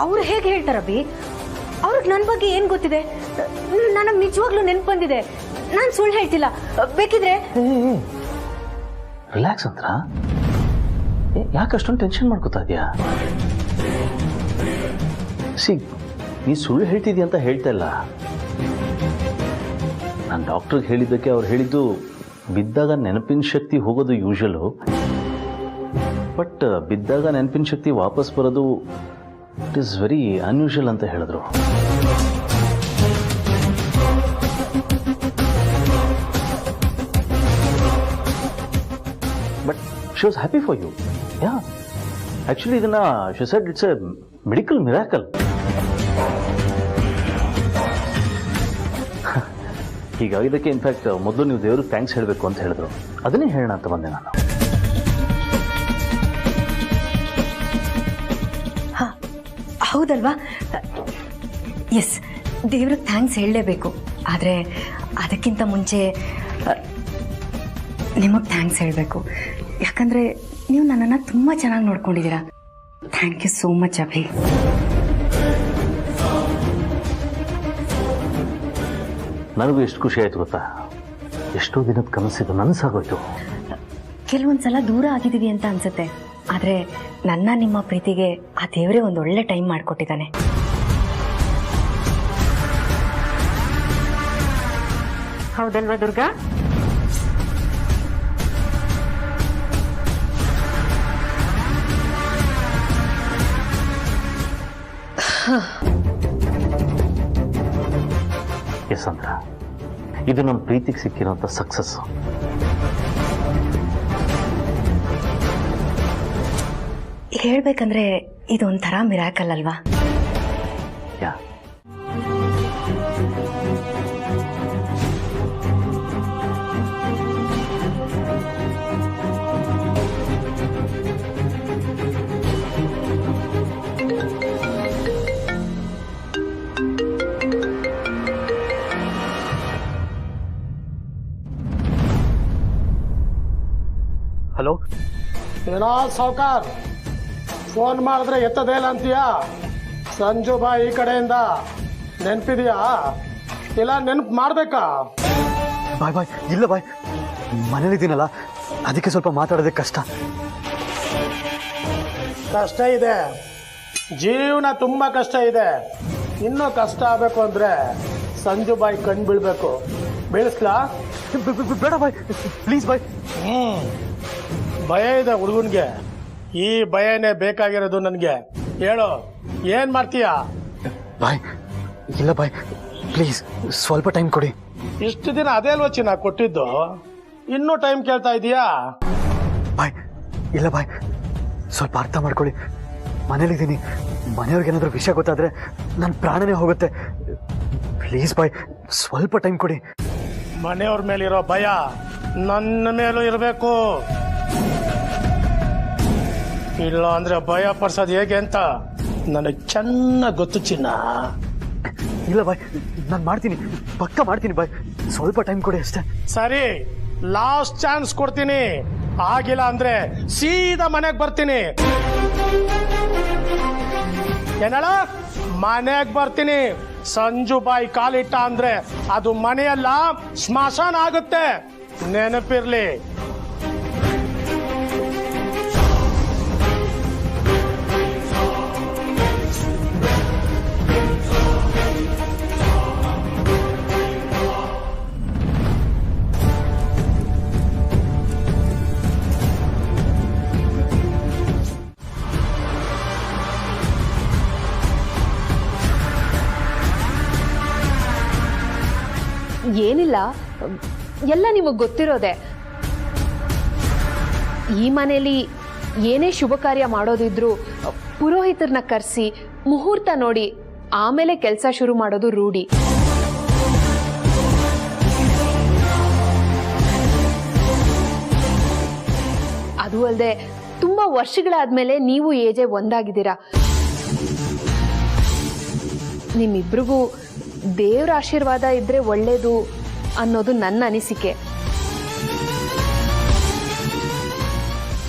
ಅವ್ರು ಹೇಗೆ ಹೇಳ್ತಾರಬ್ಬಿ? ಅವ್ರಿಗೆ ನನ್ನ ಬಗ್ಗೆ ಏನು ಗೊತ್ತಿದೆ? ನನಗೆ ನಿಜವಾಗ್ಲೂ ನೆನಪು ಬಂದಿದೆ. ನಾನು ಸುಳ್ಳು ಹೇಳ್ತಿಲ್ಲ. ಬೇಕಿದ್ರೆ ರಿಲ್ಯಾಕ್ಸ್ ಅಂತ. ಯಾಕೆ ಅಷ್ಟೊಂದು ಟೆನ್ಷನ್ ಮಾಡ್ಕೋತಾ ಇದೆಯಾ? ನೀ ಸುಳ್ಳು ಹೇಳ್ತಿದ್ಯಾ ಅಂತ ಹೇಳ್ತಾ ಇಲ್ಲ. ನಾನು ಡಾಕ್ಟ್ರಿಗೆ ಹೇಳಿದ್ದಕ್ಕೆ ಅವ್ರು ಹೇಳಿದ್ದು ಬಿದ್ದಾಗ ನೆನಪಿನ ಶಕ್ತಿ ಹೋಗೋದು ಯೂಶಲು, ಬಟ್ ಬಿದ್ದಾಗ ನೆನಪಿನ ಶಕ್ತಿ ವಾಪಸ್ ಬರೋದು ಇಟ್ ಈಸ್ ವೆರಿ ಅನ್ಯೂಶುವಲ್ ಅಂತ ಹೇಳಿದ್ರು. But she was happy for you. Yeah, actually ಇದನ್ನ she said it's a medical miracle. ಹೀಗಾಗಿದ್ದಕ್ಕೆ ಇನ್ಫ್ಯಾಕ್ಟ್ ಮೊದಲು ನೀವು ದೇವ್ರಿಗೆ ಥ್ಯಾಂಕ್ಸ್ ಹೇಳಬೇಕು ಅಂತ ಹೇಳಿದ್ರು. ಅದನ್ನೇ ಹೇಳೋಣ ಅಂತ ಬಂದೆ ನಾನು. ಹೌದಲ್ವಾ? ಎಸ್, ದೇವ್ರಿಗೆ ಥ್ಯಾಂಕ್ಸ್ ಹೇಳಲೇಬೇಕು. ಆದರೆ ಅದಕ್ಕಿಂತ ಮುಂಚೆ ನಿಮಗೆ ಥ್ಯಾಂಕ್ಸ್ ಹೇಳಬೇಕು. ಯಾಕಂದರೆ ನೀವು ನನ್ನನ್ನು ತುಂಬ ಚೆನ್ನಾಗಿ ನೋಡ್ಕೊಂಡಿದ್ದೀರಾ. Thank you so much Abhi. ನನಗೂ ಎಷ್ಟು ಖುಷಿ ಆಯಿತು ಗೊತ್ತಾ? ಎಷ್ಟೋ ದಿನದ ಕನಸಿದ್ದು ನನಸಾಗೋಯ್ತು. ಕೆಲವೊಂದು ಸಲ ದೂರ ಆಗಿದ್ದೀವಿ ಅಂತ ಅನ್ಸುತ್ತೆ, ಆದರೆ ನನ್ನ ನಿಮ್ಮ ಪ್ರೀತಿಗೆ ಆ ದೇವರೇ ಒಂದು ಒಳ್ಳೆ ಟೈಮ್ ಮಾಡಿಕೊಟ್ಟಿದ್ದಾನೆ. ಹೌದಲ್ವಾ ದುರ್ಗಾ? ಎಸ್ ಅಂದ್ರ, ಇದು ನಮ್ಮ ಪ್ರೀತಿಗೆ ಸಿಕ್ಕಿರೋಂಥ ಸಕ್ಸಸ್. ಹೇಳ್ಬೇಕಂದ್ರೆ ಇದೊಂಥರ ಮಿರಾಕಲ್ ಅಲ್ವಾ? ಯಾ, ಹಲೋ. ಏನೋ ಸಾವ್ಕಾರ್, ಫೋನ್ ಮಾಡಿದ್ರೆ ಎತ್ತದೇ ಇಲ್ಲ ಅಂತೀಯಾ? ಸಂಜು ಬಾಯ್ ಈ ಕಡೆಯಿಂದ. ನೆನಪಿದೆಯಾ? ಇಲ್ಲ ನೆನಪು ಮಾಡ್ಬೇಕಾ? ಬಾಯ್ ಬಾಯ್. ಇಲ್ಲ ಬಾಯ್, ಮನೇಲಿದ್ದೀನಲ್ಲ, ಅದಕ್ಕೆ ಸ್ವಲ್ಪ ಮಾತಾಡೋದಕ್ಕೆ ಕಷ್ಟ. ಕಷ್ಟ ಇದೆ, ಜೀವನ ತುಂಬ ಕಷ್ಟ ಇದೆ. ಇನ್ನೂ ಕಷ್ಟ ಆಗಬೇಕು ಅಂದರೆ ಸಂಜು ಬಾಯ್ ಕಣ್ ಬೀಳ್ಬೇಕು. ಬೀಳಿಸ್ಲಾ? ಬೇಡ ಬಾಯ್, ಪ್ಲೀಸ್ ಬಾಯ್. ಭಯ ಇದೆ ಹುಡುಗನ್ಗೆ. ಈ ಭಯನೇ ಬೇಕಾಗಿರೋದು ನನಗೆ. ಹೇಳು, ಏನ್ ಮಾಡ್ತೀಯಾ? ಬಾಯ್, ಇಲ್ಲ ಬಾಯ್, ಪ್ಲೀಸ್ ಸ್ವಲ್ಪ ಟೈಮ್ ಕೊಡಿ. ಇಷ್ಟು ದಿನ ಅದೇ ಅಲ್ವಾ ಚಿನ್ನ ಕೊಟ್ಟಿದ್ದು, ಇನ್ನೂ ಟೈಮ್ ಕೇಳ್ತಾ ಇದೀಯಾ? ಬಾಯ್, ಇಲ್ಲ ಬಾಯ್, ಸ್ವಲ್ಪ ಅರ್ಥ ಮಾಡ್ಕೊಳ್ಳಿ. ಮನೇಲಿದ್ದೀನಿ, ಮನೆಯವ್ರಿಗೇನಾದ್ರೂ ವಿಷಯ ಗೊತ್ತಾದ್ರೆ ನನ್ನ ಪ್ರಾಣನೇ ಹೋಗುತ್ತೆ. ಪ್ಲೀಸ್ ಬಾಯ್, ಸ್ವಲ್ಪ ಟೈಮ್ ಕೊಡಿ. ಮನೆಯವ್ರ ಮೇಲಿರೋ ಭಯ ನನ್ನ ಮೇಲೂ ಇರಬೇಕು. ಇಲ್ಲ ಅಂದ್ರೆ ಭಯ ಪಡ್ಸೋದು ಹೇಗೆ ಅಂತ ನನಗೆ ಚೆನ್ನಾಗಿ ಗೊತ್ತು ಚಿನ್ನ. ಇಲ್ಲ ಬಾಯ್, ನಾನು ಮಾಡ್ತೀನಿ, ಪಕ್ಕ ಮಾಡ್ತೀನಿ ಬಾಯ್, ಸ್ವಲ್ಪ ಟೈಮ್ ಕೊಡಿ ಅಷ್ಟೇ. ಸರಿ, ಲಾಸ್ಟ್ ಚಾನ್ಸ್ ಕೊಡ್ತೀನಿ. ಆಗಿಲ್ಲ ಅಂದ್ರೆ ಸೀದಾ ಮನೆಗೆ ಬರ್ತೀನಿ. ಏನಳ? ಮನೆಗೆ ಬರ್ತೀನಿ. ಸಂಜು ಬಾಯಿ ಕಾಲಿಟ್ಟ ಅಂದ್ರೆ ಅದು ಮನೆಯಲ್ಲ, ಸ್ಮಶಾನ ಆಗುತ್ತೆ. ನೆನಪಿರ್ಲಿ. ಏನಿಲ್ಲ, ಎಲ್ಲ ನಿಮಗೆ ಗೊತ್ತಿರೋದೆ. ಈ ಮನೆಯಲ್ಲಿ ಏನೇ ಶುಭ ಕಾರ್ಯ ಮಾಡೋದಿದ್ರು ಪುರೋಹಿತರನ್ನ ಕರೆಸಿ ಮುಹೂರ್ತ ನೋಡಿ ಆಮೇಲೆ ಕೆಲಸ ಶುರು ಮಾಡೋದು ರೂಢಿ. ಅದು ಅಲ್ಲದೆ ತುಂಬಾ ವರ್ಷಗಳಾದ್ಮೇಲೆ ನೀವು ಏಜೆ ಒಂದಾಗಿದ್ದೀರಾ. ನಿಮ್ಮಿಬ್ರಿಗೂ ದೇವ್ರ ಆಶೀರ್ವಾದ ಇದ್ರೆ ಒಳ್ಳೇದು ಅನ್ನೋದು ನನ್ನ ಅನಿಸಿಕೆ.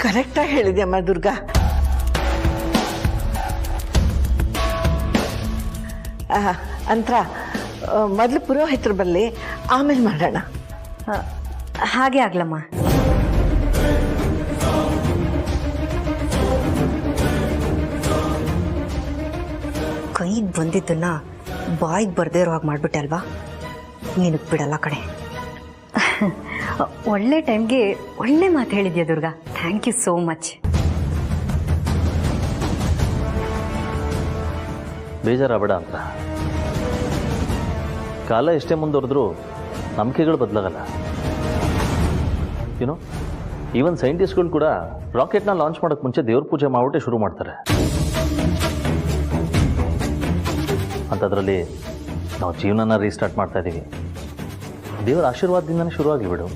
ಕರೆಕ್ಟಾಗಿ ಹೇಳಿದ್ಯಮ್ಮ ದುರ್ಗಾ. ಅಂತರ ಮೊದಲು ಪುರೋಹಿತರು ಬರಲಿ, ಆಮೇಲೆ ಮಾಡೋಣ. ಹಾಗೆ ಆಗ್ಲಮ್ಮ. ಕೈಗೆ ಬಂದಿದ್ದನ್ನ ಬಾಯಿಗೆ ಬರ್ದೇ ಇರೋ ಹಾಗೆ ಮಾಡ್ಬಿಟ್ಟೆ ಅಲ್ವಾ? ನಿನಗೆ ಬಿಡಲ್ಲ ಕಡೆ. ಒಳ್ಳೆ ಟೈಮ್ಗೆ ಒಳ್ಳೆ ಮಾತು ಹೇಳಿದ್ಯಾ Durga. Thank you so much. ಬೇಜಾರಾಗಬೇಡ ಅಂತ. ಕಾಲ ಎಷ್ಟೇ ಮುಂದುವರೆದ್ರೂ ನಂಬಿಕೆಗಳು ಬದಲಾಗಲ್ಲ. ಯುನೋ, ಈವನ್ ಸೈಂಟಿಸ್ಟ್ಗಳು ಕೂಡ ರಾಕೆಟ್ನ ಲಾಂಚ್ ಮಾಡೋಕ್ಕೆ ಮುಂಚೆ ದೇವ್ರ ಪೂಜೆ ಮಾಡ್ಬಿಟ್ಟೆ ಶುರು ಮಾಡ್ತಾರೆ. ಅಂಥದ್ರಲ್ಲಿ ನಾವು ಜೀವನನ ರೀಸ್ಟಾರ್ಟ್ ಮಾಡ್ತಾ ಇದ್ದೀವಿ. ದೇವರ ಆಶೀರ್ವಾದದಿಂದನೇ ಶುರುವಾಗಲಿ ಬಿಡು.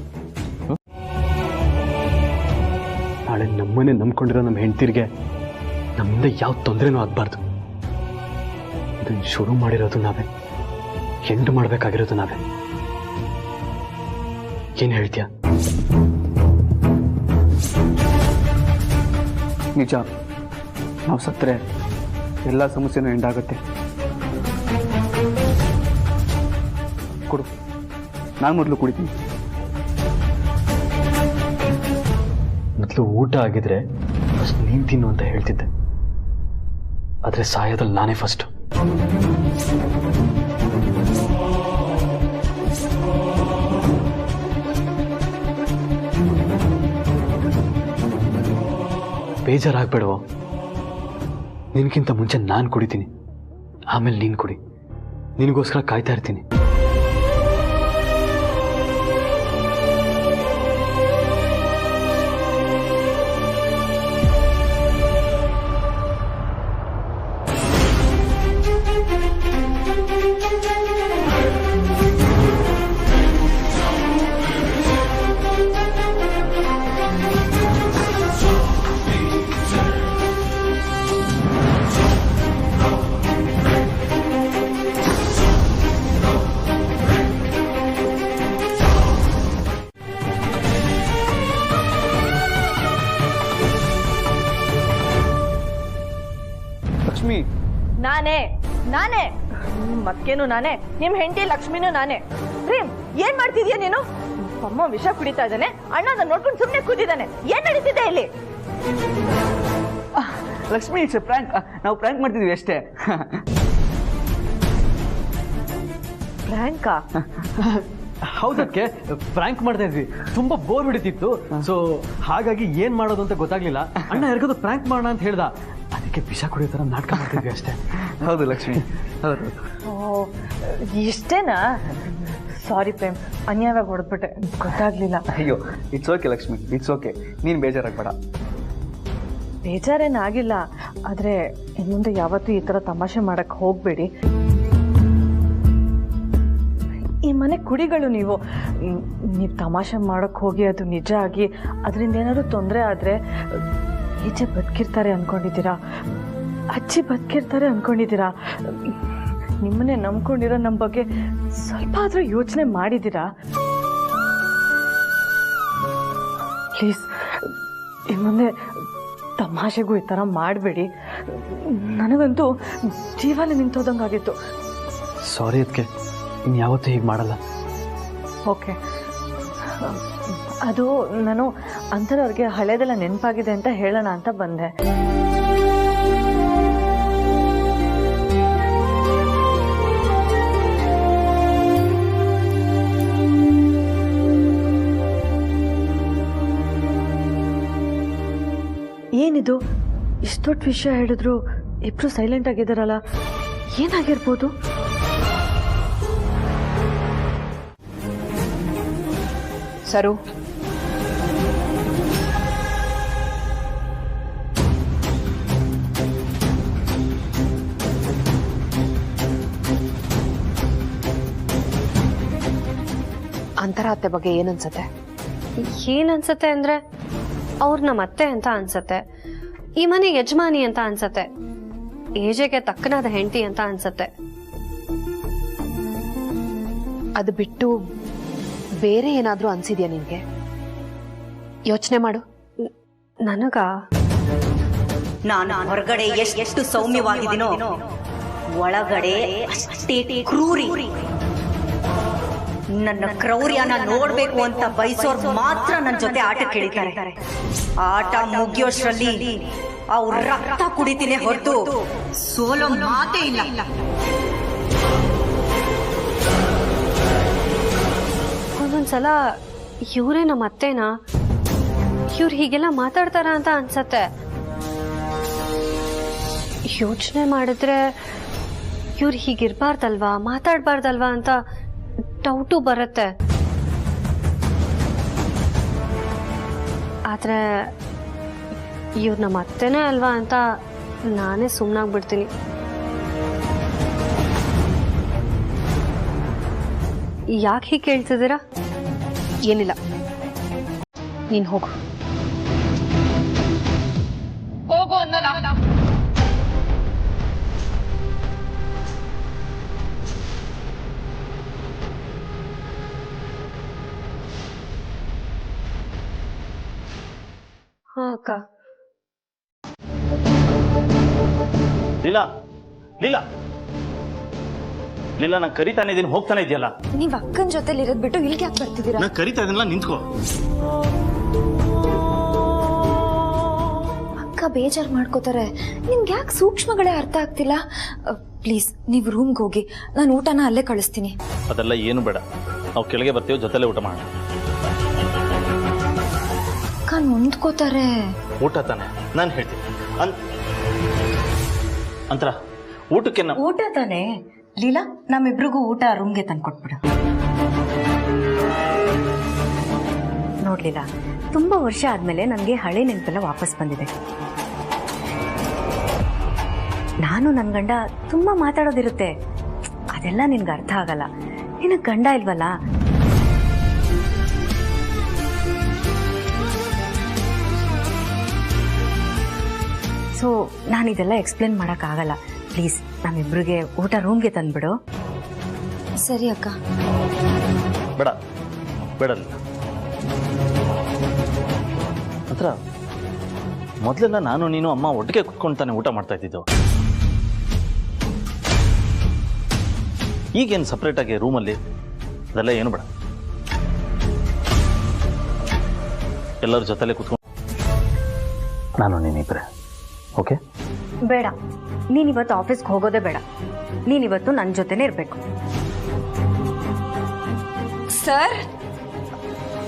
ನಾಳೆ ನಮ್ಮನೆ ನಂಬ್ಕೊಂಡಿರೋ ನಮ್ಮ ಹೆಂಡ್ತಿರಿಗೆ ನಮ್ಮಿಂದ ಯಾವ ತೊಂದರೆನೂ ಆಗಬಾರ್ದು. ಇದನ್ನು ಶುರು ಮಾಡಿರೋದು ನಾವೇ, ಎಂಡ್ ಮಾಡಬೇಕಾಗಿರೋದು ನಾವೇ. ಏನು ಹೇಳ್ತೀಯ? ನಿಜ, ನಾವು ಸತ್ತರೆ ಎಲ್ಲ ಸಮಸ್ಯೆನೂ ಎಂಡಾಗುತ್ತೆ. ಕೊಡು, ನಾನು ಮೊದಲು ಕುಡಿತೀನಿ. ಮೊದಲು ಊಟ ಆಗಿದ್ರೆ ಫಸ್ಟ್ ನೀನು ತಿನ್ನು ಅಂತ ಹೇಳ್ತಿದ್ದೆ, ಆದರೆ ಸಾಯೋದಲ್ಲಿ ನಾನೇ ಫಸ್ಟು. ಬೇಜಾರಾಗಬೇಡವೋ. ನಿನಗಿಂತ ಮುಂಚೆ ನಾನು ಕುಡಿತೀನಿ, ಆಮೇಲೆ ನೀನು ಕುಡಿ. ನಿನಗೋಸ್ಕರ ಕಾಯ್ತಾ ಇರ್ತೀನಿ. ಲಕ್ಷ್ಮಿ, ನಾನೇ ಮತ್ತೇನು ನಾನೇ, ನಿಮ್ ಹೆಂಡತಿ ಲಕ್ಷ್ಮಿನೂ ನಾನೇ. ಪ್ರೇಮ್, ಏನ್ ಮಾಡ್ತಿದ್ಯಾ ನೀನು? ಅಮ್ಮ ವಿಷ ಕುಡಿತಾ ಇದ್ದಾನೆ, ಅಣ್ಣ ಅದನ್ನ ನೋಡ್ಕೊಂಡು ಸುಮ್ಮನೆ ಕೂತಿದ್ದಾನೆ. ಏನ್ ನಡೀತಿದೆ ಇಲ್ಲಿ? Lakshmi, it's prank. ನಾವು ಪ್ರ್ಯಾಂಕ್ ಮಾಡ್ತಿದ್ವಿ ಅಷ್ಟೇ. ಪ್ರ್ಯಾಂಕಾ? ಹೌದಕ್ಕೆ ಫ್ರ್ಯಾಂಕ್ ಮಾಡ್ತಾ ಇದ್ವಿ. ತುಂಬಾ ಬೋರ್ ಬಿಡುತ್ತಿತ್ತು. ಸೊ ಹಾಗಾಗಿ ಏನ್ ಮಾಡೋದು ಅಂತ ಗೊತ್ತಾಗ್ಲಿಲ್ಲ. ಅಣ್ಣ ಯಾರಿಗಾದ್ರು ಫ್ರ್ಯಾಂಕ್ ಮಾಡೋಣ ಅಂತ ಹೇಳ್ದ, ಅದಕ್ಕೆ ವಿಷ ಕುಡಿಯೋ ಥರ ನಾಟಕ ಮಾಡ್ತಿದ್ವಿ ಅಷ್ಟೇ. ಹೌದು ಲಕ್ಷ್ಮಿ, ಹೌದು. ಓ, ಇಷ್ಟೇನಾ? ಸಾರಿ ಪ್ರೇಮ್, ಅನ್ಯಾಯವಾಗಿ ಹೊಡೆದ್ಬಿಟ್ಟೆ, ಗೊತ್ತಾಗ್ಲಿಲ್ಲ. ಅಯ್ಯೋ, it's okay Lakshmi, it's okay. ನೀನು ಬೇಜಾರಾಗಬೇಡ. ಬೇಜಾರೇನಾಗಿಲ್ಲ, ಆದರೆ ಇನ್ನು ಮುಂದೆ ಯಾವತ್ತೂ ಈ ಥರ ತಮಾಷೆ ಮಾಡಕ್ಕೆ ಹೋಗಬೇಡಿ. ಈ ಮನೆ ಕುಡಿಗಳು ನೀವು ತಮಾಷೆ ಮಾಡೋಕ್ಕೆ ಹೋಗಿ ಅದು ನಿಜ ಆಗಿ ಅದರಿಂದ ಏನಾದ್ರು ತೊಂದರೆ ಆದರೆ ಈಚೆ ಬದುಕಿರ್ತಾರೆ ಅಂದ್ಕೊಂಡಿದ್ದೀರಾ? ಅಜ್ಜಿ ಬದುಕಿರ್ತಾರೆ ಅಂದ್ಕೊಂಡಿದ್ದೀರಾ? ನಿಮ್ಮನ್ನೇ ನಂಬ್ಕೊಂಡಿರೋ ನಮ್ಮ ಬಗ್ಗೆ ಸ್ವಲ್ಪ ಆದರೂ ಯೋಚನೆ ಮಾಡಿದ್ದೀರಾ? ಪ್ಲೀಸ್, ಇನ್ನು ಮುಂದೆ ತಮಾಷೆಗೂ ಈ ಥರ ಮಾಡಬೇಡಿ. ನನಗಂತೂ ಜೀವನ ನಿಂತೋದಂಗಾಗಿತ್ತು. ಸಾರಿ ಅದಕ್ಕೆ, ಇನ್ಯಾವತ್ತೂ ಹೀಗೆ ಮಾಡಲ್ಲ. ಓಕೆ, ಅದು ನಾನು ಅಂಥವ್ರಿಗೆ ಹಳೇದೆಲ್ಲ ನೆನಪಾಗಿದೆ ಅಂತ ಹೇಳೋಣ ಅಂತ ಬಂದೆ. ಏನಿದು, ಇಷ್ಟು ದೊಡ್ಡ ವಿಷಯ ಹೇಳಿದ್ರು ಇಬ್ರು ಸೈಲೆಂಟ್ ಆಗಿದ್ದಾರಲ್ಲ, ಏನಾಗಿರ್ಬೋದು? ಸರು, ಅಂತರ ಅತ್ತೆ ಬಗ್ಗೆ ಏನನ್ಸತ್ತೆ? ಏನನ್ಸತ್ತೆ ಅಂದ್ರೆ ಅವ್ರು ನಮ್ಮ ಅತ್ತೆ ಅಂತ ಅನ್ಸತ್ತೆ, ಈ ಮನೆ ಯಜಮಾನಿ ಅಂತ ಅನ್ಸತ್ತೆ, ಏಜೆಗೆ ತಕ್ಕನಾದ ಹೆಂಡತಿ ಅಂತ ಅನ್ಸತ್ತೆ. ಅದು ಬಿಟ್ಟು ಬೇರೆ ಏನಾದ್ರೂ ಅನ್ಸಿದ್ಯಾ ನಿನ್ಗೆ? ಯೋಚನೆ ಮಾಡು. ನನಗ ನಾನು ಹೊರಗಡೆ ಎಷ್ಟು ಸೌಮ್ಯವಾಗಿದ್ದೀನೋ ಒಳಗಡೆ ಅಷ್ಟೇ ಕ್ರೂರಿ. ನನ್ನ ಕ್ರೌರ್ಯನ ನೋಡ್ಬೇಕು ಅಂತ ಬಯಸೋರು ಮಾತ್ರ ನನ್ನ ಜೊತೆ ಆಟಕ್ಕೆ ಇಳಿತಾರೆ. ಆಟ ಮುಗಿಯೋಷ್ಟ್ರಲ್ಲಿ ಅವ್ರ ರಕ್ತ ಕುಡಿತೀನಿ ಹೊರತು ಸೋಲೋ ಮಾತೇ ಇಲ್ಲ. ಒಂದೊಂದ್ಸಲ ಇವರೇ ನಮ್ಮ ಅತ್ತೆನಾ, ಇವ್ರು ಹೀಗೆಲ್ಲ ಮಾತಾಡ್ತಾರ ಅಂತ ಅನ್ಸತ್ತೆ. ಯೋಚನೆ ಮಾಡಿದ್ರೆ ಇವ್ರು ಹೀಗಿರ್ಬಾರ್ದಲ್ವಾ, ಮಾತಾಡ್ಬಾರ್ದಲ್ವಾ ಅಂತ ಡೌಟು ಬರುತ್ತೆ. ಆದ್ರೆ ಇವ್ರು ನಮ್ಮ ಅತ್ತೆನೇ ಅಲ್ವಾ ಅಂತ ನಾನೇ ಸುಮ್ಮನಾಗ್ಬಿಡ್ತೀನಿ. ಯಾಕೆ ಹೀಗೆ ಕೇಳ್ತಿದ್ದೀರಾ? ಏನಿಲ್ಲ, ನೀನು ಹೋಗು. ಹಾ ಅಕ್ಕ. ಲೀಲಾ ಲೀಲಾ ಲೀಲಾ, ನಾನು ಕರಿತಾನೆ ಇದೀನಿ, ಹೋಗ್ತಾನೆ ಇದೆಯಲ್ಲ. ನೀವ್ ಅಕ್ಕನ ಜೊತೆಲಿ ಇರೋದ್ ಬಿಟ್ಟು ಇಲ್ಲಿಗೆ ಯಾಕೆ ಬರ್ತಿದ್ದೀರಾ? ನಾನು ಕರಿತಾ ಇದೀನಲ್ಲ, ನಿಂತ್ಕೋ. ಅಕ್ಕ ಬೇಜಾರ್ ಮಾಡ್ಕೋತಾರೆ. ನಿಮ್ಗೆ ಯಾಕೆ ಸೂಕ್ಷ್ಮಗಳೇ ಅರ್ಥ ಆಗ್ತಿಲ್ಲ? ಪ್ಲೀಸ್ ನೀವು ರೂಮ್ಗೆ ಹೋಗಿ, ನಾನು ಊಟನ ಅಲ್ಲೇ ಕಳಿಸ್ತೀನಿ. ಅದೆಲ್ಲ ಏನು ಬೇಡ, ನಾವು ಕೆಳಗೆ ಬರ್ತೀವಿ, ಜೊತೆಲೆ ಊಟ ಮಾಡೋಣ. ಅಕ್ಕ ನೊಂದ್ಕೋತಾರೆ. ಊಟ ತಾನೆ, ನಾನು ಹೇಳ್ತೀನಿ. ಅಂತರ ಊಟಕ್ಕೆ ಊಟ ತಾನೆ ಲೀಲಾ, ನಮ್ಮಿಬ್ರಿಗೂ ಊಟ ರೂಮ್ಗೆ ತಂದ್ಕೊಟ್ಬಿಡು. ನೋಡ್ಲಿಲ್ಲ, ತುಂಬಾ ವರ್ಷ ಆದ್ಮೇಲೆ ನನಗೆ ಹಳೆ ನೆನಪೆಲ್ಲ ವಾಪಸ್ ಬಂದಿದೆ. ನಾನು ನನ್ನ ಗಂಡ ತುಂಬಾ ಮಾತಾಡೋದಿರುತ್ತೆ, ಅದೆಲ್ಲ ನಿನ್ಗೆ ಅರ್ಥ ಆಗಲ್ಲ. ನಿನಗೆ ಗಂಡ ಇಲ್ವಲ್ಲ. ಸೊ ನಾನು ಇದೆಲ್ಲ ಎಕ್ಸ್ಪ್ಲೇನ್ ಮಾಡೋಕ್ಕಾಗಲ್ಲ. ಪ್ಲೀಸ್ ನಮ್ಮಿಬ್ರಿಗೆ ಊಟ ರೂಮ್ಗೆ ತಂದ್ಬಿಡು. ಸರಿ ಅಕ್ಕ. ಬೇಡ ಬೇಡ ಹತ್ರ ಮೊದಲೆಲ್ಲ ನಾನು ನೀನು ಅಮ್ಮ ಒಟ್ಟಿಗೆ ಕುತ್ಕೊಂಡು ತಾನೆ ಊಟ ಮಾಡ್ತಾ ಇದ್ದಿದ್ದು. ಈಗೇನು ಸಪ್ರೇಟಾಗಿ ರೂಮಲ್ಲಿ ಅದೆಲ್ಲ ಏನು ಬೇಡ, ಎಲ್ಲರ ಜೊತೆಲೆ ಕುತ್ಕೊಂಡು ನಾನು ನೀನಿಬ್ಬರೇ. ಓಕೆ? ಬೇಡ, ನೀನಿವತ್ತು ಆಫೀಸ್ಗೆ ಹೋಗೋದೇ ಬೇಡ. ನೀನಿವತ್ತು ನನ್ನ ಜೊತೆನೇ ಇರಬೇಕು. ಸರ್,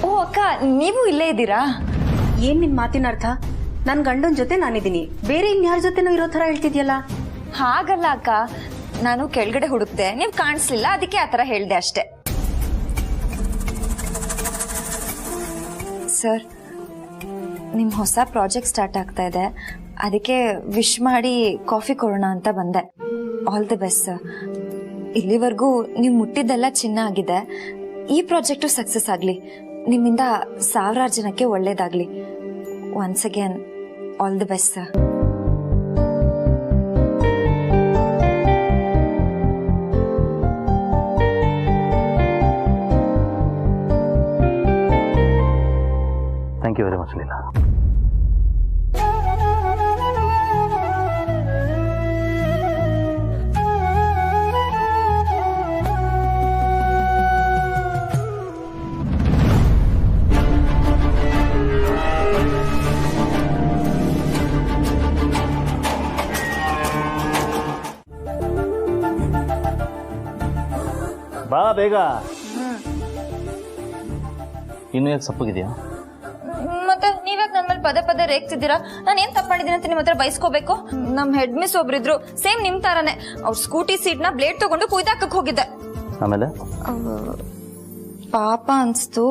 ಓ ಅಕ್ಕ ನೀವು ಇಲ್ಲೇ ಇದ್ದೀರಾ? ಏನ್ ನಿನ್ ಮಾತಿನ ಅರ್ಥ? ನನ್ನ ಗಂಡನ ಜೊತೆ ನಾನಿದ್ದೀನಿ, ಬೇರೆ ಇನ್ಯಾರ ಜೊತೆನೂ ಇರೋ ಥರ ಹೇಳ್ತಿದ್ಯಲ್ಲ. ಹಾಗಲ್ಲ ಅಕ್ಕ, ನಾನು ಕೆಳಗಡೆ ಹುಡುಕ್ತೆ, ನೀವು ಕಾಣಿಸ್ಲಿಲ್ಲ, ಅದಕ್ಕೆ ಆ ಥರ ಹೇಳ್ದೆ ಅಷ್ಟೇ. ಸರ್, ನಿಮ್ಮ ಹೊಸ ಪ್ರಾಜೆಕ್ಟ್ ಸ್ಟಾರ್ಟ್ ಆಗ್ತಾ ಇದೆ, ಅದಕ್ಕೆ ವಿಶ್ ಮಾಡಿ ಕಾಫಿ ಕೊಡೋಣ ಅಂತ ಬಂದೆ. All the best sir. ಇಲ್ಲಿವರೆಗೂ ನೀವು ಮುಟ್ಟಿದ್ದೆಲ್ಲ ಚಿನ್ನ ಆಗಿದೆ. ಈ ಪ್ರಾಜೆಕ್ಟು ಸಕ್ಸಸ್ ಆಗಲಿ, ನಿಮ್ಮಿಂದ ಸಾವಿರಾರು ಜನಕ್ಕೆ ಒಳ್ಳೇದಾಗಲಿ. Once again all the best sir. Thank you very much Leela. ಬಾ ಬೇಗ. ಇನ್ನು ಯಾಕೆ ಸಪ್ಪಗಿದೆಯಾ? ಮತ್ತೆ ನೀವ್ಯಾಕೆ ನನ್ನ ಮೇಲೆ ಪದೇ ಪದೇ ರೇಗ್ತಿದ್ದೀರಾ? ನಾನು ಏನ್ ತಪ್ಪು ಮಾಡಿದ್ದೀನಿ ಅಂತ ನಿಮ್ಮ ಹತ್ರ ಬಯಸ್ಕೋಬೇಕು? ನಮ್ ಹೆಡ್ ಮಿಸ್ ಒಬ್ರಿದ್ರು, ಸೇಮ್ ನಿಮ್ ತರಾನೇ. ಅವ್ರ ಸ್ಕೂಟಿ ಸೀಟ್ ನ ಬ್ಲೇಡ್ ತಗೊಂಡು ಕುಯ್ದಾಕಕ್ ಹೋಗಿದ್ದೆ. ಆಮೇಲೆ ಪಾಪ ಅನ್ಸ್ತು,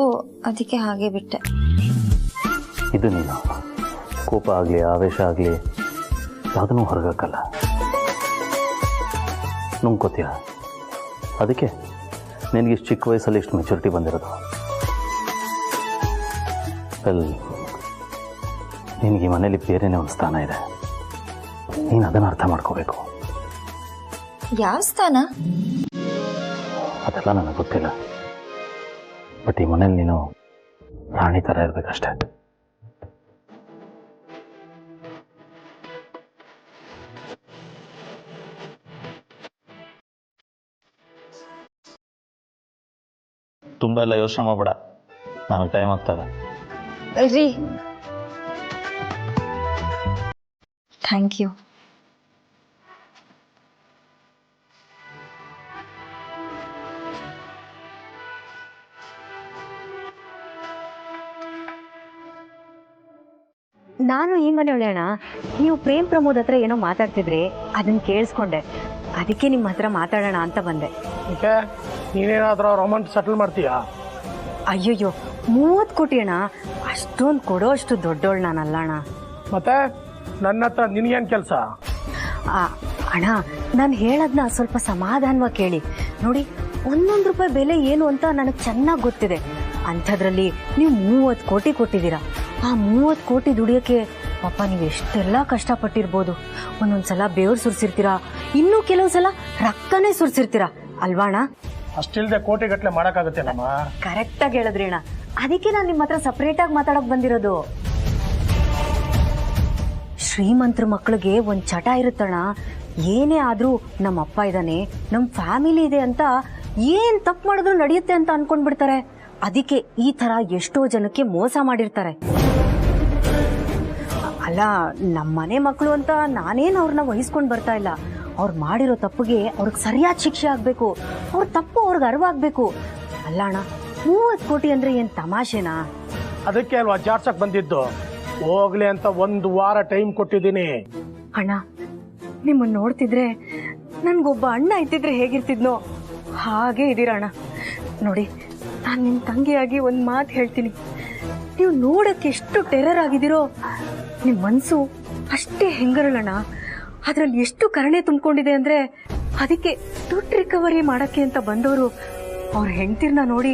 ಅದಕ್ಕೆ ಹಾಗೆ ಬಿಟ್ಟೆ. ಇದು ನೀನು ಕೋಪ ಆಗಲಿ ಆವೇಶ ಆಗಲಿ ಯಾವುದನ್ನೂ ಹೊರಗಕ್ಕಲ್ಲ, ನುಂಗ್ಕೋತೀಯ. ಅದಕ್ಕೆ ನಿನಗೆ ಇಷ್ಟು ಚಿಕ್ಕ ವಯಸ್ಸಲ್ಲಿ ಇಷ್ಟು ಮೆಚುರಿಟಿ ಬಂದಿರೋದು. ವೆಲ್, ನಿನಗೆ ಈ ಮನೇಲಿ ಬೇರೆನೇ ಒಂದು ಸ್ಥಾನ ಇದೆ, ನೀನು ಅದನ್ನು ಅರ್ಥ ಮಾಡ್ಕೋಬೇಕು. ಯಾವ ಸ್ಥಾನ? ಅದೆಲ್ಲ ನನಗೆ ಗೊತ್ತಿಲ್ಲ, ಬಟ್ ಈ ಮನೇಲಿ ನೀನು ರಾಣಿ ಥರ ಇರಬೇಕಷ್ಟೇ. ತುಂಬ ಎಲ್ಲ ಯೋಚನೆ ಮಾಡಬೇಡ, ನನಗೆ ಟೈಮ್ ಆಗ್ತದೆ. ರೀ ಥ್ಯಾಂಕ್ ಯು. ನಾನು ಈ ಮನೆಯೊಳೆ ಅಣ್ಣ, ನೀವು ಪ್ರೇಮ್ ಪ್ರಮೋದ್ ಹತ್ರ ಏನೋ ಮಾತಾಡ್ತಿದ್ರಿ, ಅದನ್ನ ಕೇಳಿಸ್ಕೊಂಡೆ. ಅದಕ್ಕೆ ನಿಮ್ಮ ಹತ್ರ ಮಾತಾಡೋಣ ಅಂತ ಬಂದೆ. ಓಕೆ, ನೀನೇನಾದ್ರೂ ರೊಮಾಂಟ್ ಸೆಟಲ್ ಮಾಡ್ತೀಯಾ? ಅಯ್ಯಯ್ಯೋ, 30 ಕೋಟಿ ಅಣ್ಣ, ಅಷ್ಟೊಂದು ಕೊಡೋ ಅಷ್ಟು ದೊಡ್ಡೋಳು ನಾನಲ್ಲ ಅಣ್ಣ. ಮತ್ತೆ ನನ್ನ ಹತ್ರ ನಿನಗೇನು ಕೆಲಸ? ಅಣ್ಣ, ನಾನು ಹೇಳೋದನ್ನ ಸ್ವಲ್ಪ ಸಮಾಧಾನವಾಗಿ ಕೇಳಿ. ನೋಡಿ, 1 ರೂಪಾಯಿ ಬೆಲೆ ಏನು ಅಂತ ನನಗೆ ಚೆನ್ನಾಗಿ ಗೊತ್ತಿದೆ. ಅಂಥದ್ರಲ್ಲಿ ನೀವು 30 ಕೋಟಿ ಕೊಟ್ಟಿದ್ದೀರಾ. ಆ 30 ಕೋಟಿ ದುಡಿಯೋಕ್ಕೆ ಪಾಪ ನೀವು ಎಷ್ಟೆಲ್ಲ ಕಷ್ಟಪಟ್ಟಿರ್ಬೋದು. ಒಂದೊಂದ್ಸಲ ಬೆವರು ಸುರಿಸಿರ್ತೀರಾ, ಇನ್ನೂ ಕೆಲವು ಸಲ ರಕ್ತನೇ ಸುರಿಸಿರ್ತೀರಾ ಅಲ್ವಾ ಅಣ್ಣ? ಅಷ್ಟಿಲ್ದೆ ಕೋಟಿಗಟ್ಟಲೆ ಮಾಡೋಕ್ಕಾಗುತ್ತೆ ನಮ್ಮ? ಕರೆಕ್ಟಾಗಿ ಹೇಳಿದ್ರಿ ಅಣ್ಣ. ಅದಕ್ಕೆ ನಾನು ನಿಮ್ಮ ಹತ್ರ ಸಪ್ರೇಟಾಗಿ ಮಾತಾಡೋಕೆ ಬಂದಿರೋದು. ಶ್ರೀಮಂತರ ಮಕ್ಕಳಿಗೆ ಒಂದು ಚಟ ಇರುತ್ತಣ್ಣ. ಏನೇ ಆದರೂ ನಮ್ಮ ಅಪ್ಪ ಇದ್ದಾನೆ, ನಮ್ಮ ಫ್ಯಾಮಿಲಿ ಇದೆ ಅಂತ ಏನು ತಪ್ಪು ಮಾಡಿದ್ರು ನಡೆಯುತ್ತೆ ಅಂತ ಅನ್ಕೊಂಡ್ಬಿಡ್ತಾರೆ. ಅದಕ್ಕೆ ಈ ಥರ ಎಷ್ಟೋ ಜನಕ್ಕೆ ಮೋಸ ಮಾಡಿರ್ತಾರೆ. ಅಲ್ಲ, ನಮ್ಮ ಮನೆ ಮಕ್ಕಳು ಅಂತ ನಾನೇನು ಅವ್ರನ್ನ ವಹಿಸ್ಕೊಂಡು ಬರ್ತಾ ಇಲ್ಲ. ಅವ್ರು ಮಾಡಿರೋ ತಪ್ಪಿಗೆ ಅವ್ರಿಗೆ ಸರಿಯಾದ ಶಿಕ್ಷೆ ಆಗಬೇಕು. ಅವ್ರ ತಪ್ಪು ಅವ್ರಿಗೆ ಅರಿವಾಗಬೇಕು. ಅಲ್ಲ ಅಣ್ಣ, 30 ಕೋಟಿ ಅಂದರೆ ಏನು ತಮಾಷೆನಾ? ಅದಕ್ಕೆ ಅಲ್ವಾ ಜಾಡ್ಸಕ್ ಬಂದಿದ್ದು. ಹೋಗ್ಲಿ ಅಂತ 1 ವಾರ ಟೈಮ್ ಕೊಟ್ಟಿದ್ದೀನಿ. ಅಣ್ಣ, ನಿಮ್ಮನ್ನು ನೋಡ್ತಿದ್ರೆ ನನ್ಗೊಬ್ಬ ಅಣ್ಣ ಇದ್ದಿದ್ರೆ ಹೇಗಿರ್ತಿದ್ನೋ ಹಾಗೆ ಇದ್ದೀರಾ ಅಣ್ಣ. ನೋಡಿ, ನಾನು ನಿಮ್ಮ ತಂಗಿಯಾಗಿ ಒಂದು ಮಾತು ಹೇಳ್ತೀನಿ. ನೀವು ನೋಡೋಕ್ಕೆ ಎಷ್ಟು ಟೆರರ್ ಆಗಿದ್ದೀರೋ, ನಿಮ್ಮ ಮನಸ್ಸು ಅಷ್ಟೇ ಹೆಂಗರಳಣ್ಣ. ಅದರಲ್ಲಿ ಎಷ್ಟು ಕರುಣೆ ತುಂಬಿಕೊಂಡಿದೆ ಅಂದರೆ, ಅದಕ್ಕೆ ದುಡ್ಡು ರಿಕವರಿ ಮಾಡೋಕ್ಕೆ ಅಂತ ಬಂದವರು ಅವ್ರ ಹೆಂಡ್ತಿರ್ನ ನೋಡಿ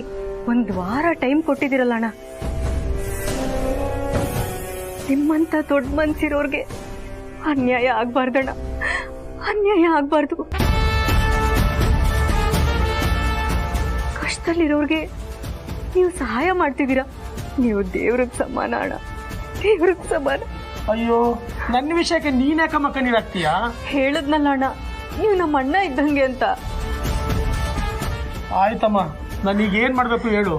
1 ವಾರ ಟೈಮ್ ಕೊಟ್ಟಿದ್ದೀರಲ್ಲ ಅಣ್ಣ. ನಿಮ್ಮಂಥ ದೊಡ್ಡ ಮನ್ಸಿರೋರ್ಗೆ ಅನ್ಯಾಯ ಆಗ್ಬಾರ್ದಣ್ಣ, ಅನ್ಯಾಯ ಆಗ್ಬಾರ್ದು. ಕಷ್ಟದಲ್ಲಿರೋರ್ಗೆ ನೀವು ಸಹಾಯ ಮಾಡ್ತಿದ್ದೀರಾ. ನೀವು ದೇವ್ರಿಗೆ ಸಮಾನ ಅಣ್ಣ, ದೇವ್ರಿಗೆ ಸಮಾನ. ಅಯ್ಯೋ, ನನ್ನ ವಿಷಯಕ್ಕೆ ನೀನ್ಯಾಕಮ್ಮ ಕಣ್ಣೀರಾಗ್ತೀಯಾ? ಹೇಳಿದ್ನಲ್ಲ ಅಣ್ಣ, ನೀವು ನಮ್ಮ ಅಣ್ಣ ಇದ್ದಂಗೆ ಅಂತ. ಆಯ್ತಮ್ಮ, ನನಗೇನು ಮಾಡಬೇಕು ಹೇಳು.